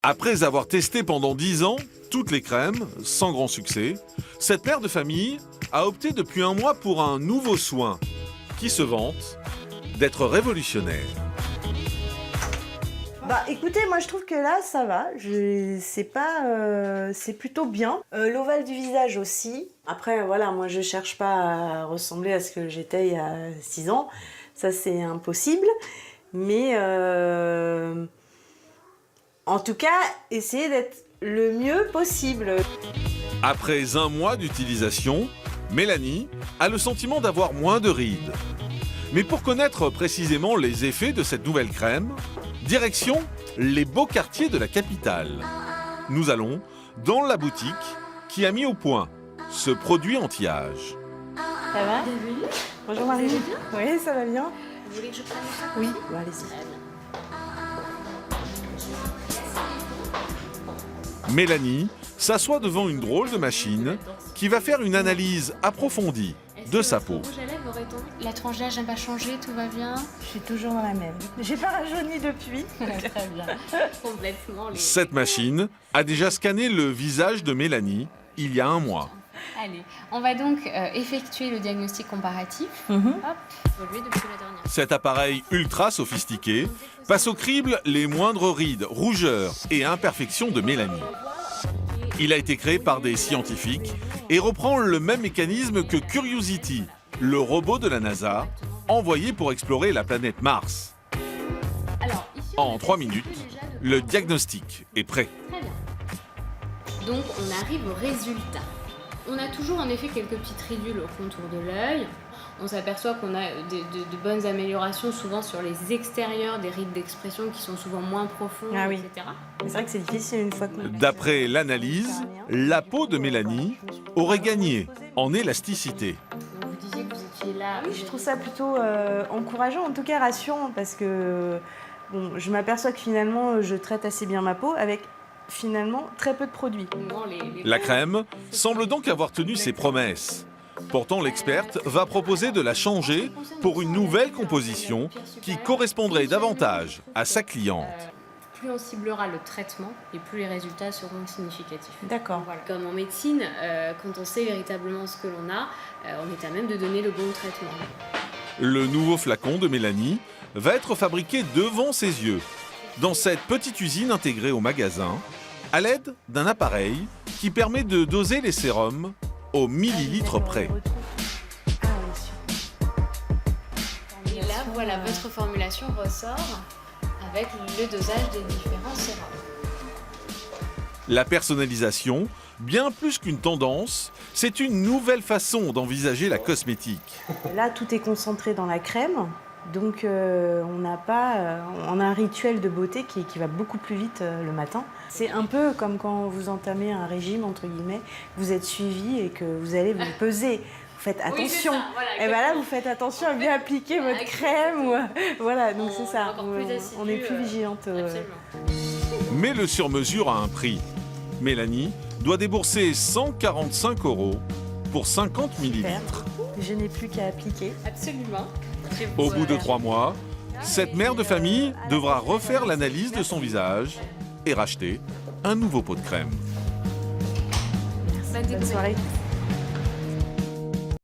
Après avoir testé pendant 10 ans toutes les crèmes, sans grand succès, cette mère de famille a opté depuis un mois pour un nouveau soin qui se vante d'être révolutionnaire. Bah écoutez, moi je trouve que là ça va, c'est plutôt bien. L'ovale du visage aussi. Après voilà, moi je cherche pas à ressembler à ce que j'étais il y a 6 ans, ça c'est impossible. Mais en tout cas, essayez d'être le mieux possible. Après un mois d'utilisation, Mélanie a le sentiment d'avoir moins de rides. Mais pour connaître précisément les effets de cette nouvelle crème, direction les beaux quartiers de la capitale. Nous allons dans la boutique qui a mis au point ce produit anti-âge. Ça va? Bienvenue. Bonjour Marie. Vous allez bien? Oui, ça va bien. Vous voulez que je prenne ça? Oui, bah, allez-y. Très bien. Mélanie s'assoit devant une drôle de machine qui va faire une analyse approfondie de sa peau. Rouge à lèvres aurait tombé. La tranche d'âge n'a pas changé, tout va bien. Je suis toujours dans la même. J'ai pas rajeuni depuis. Très bien. Complètement. Cette machine a déjà scanné le visage de Mélanie il y a un mois. Allez, on va donc effectuer le diagnostic comparatif. Hop, évolué depuis la dernière. Cet appareil ultra sophistiqué passe au crible les moindres rides, rougeurs et imperfections de Mélanie. Il a été créé par des scientifiques et reprend le même mécanisme que Curiosity, le robot de la NASA, envoyé pour explorer la planète Mars. Alors, ici, En a 3 testé minutes, déjà de- le diagnostic est prêt. Très bien. Donc, on arrive au résultat. On a toujours en effet quelques petites ridules au contour de l'œil. On s'aperçoit qu'on a de bonnes améliorations souvent sur les extérieurs des rides d'expression qui sont souvent moins profondes, Ah oui. etc. C'est vrai que c'est difficile une fois qu'on... D'après l'analyse, la peau de Mélanie aurait gagné en élasticité. Donc, vous disiez que vous étiez là. Oui, je trouve ça plutôt encourageant, en tout cas rassurant, parce que bon, je m'aperçois que finalement je traite assez bien ma peau avec finalement très peu de produits. Souvent, les- La crème semble donc avoir tenu ses promesses. Pourtant, l'experte va proposer de la changer pour une nouvelle composition qui correspondrait davantage à sa cliente. Plus on ciblera le traitement et plus les résultats seront significatifs. D'accord. Voilà. Comme en médecine, quand on sait véritablement ce que l'on a, on est à même de donner le bon traitement. Le nouveau flacon de Mélanie va être fabriqué devant ses yeux, dans cette petite usine intégrée au magasin, à l'aide d'un appareil qui permet de doser les sérums au millilitre près. Ah oui, super. Et là, voilà, votre formulation ressort avec le dosage des différents sérums. La personnalisation, bien plus qu'une tendance, c'est une nouvelle façon d'envisager la cosmétique. Là, tout est concentré dans la crème, donc on a un rituel de beauté qui va beaucoup plus vite le matin. C'est un peu comme quand vous entamez un régime, entre guillemets, vous êtes suivi et que vous allez vous peser. Vous faites Oui, c'est attention. ça, voilà, Et ben là, vous faites attention à bien appliquer votre crème. Ou... Voilà, donc c'est ça. Encore plus assidu, On est plus vigilante. Absolument. Mais le sur-mesure a un prix. Mélanie doit débourser 145 € pour 50 millilitres. Je n'ai plus qu'à appliquer. Absolument. Au bout de 3 mois, cette mère de famille devra refaire l'analyse de son visage et racheter un nouveau pot de crème. Bonne soirée.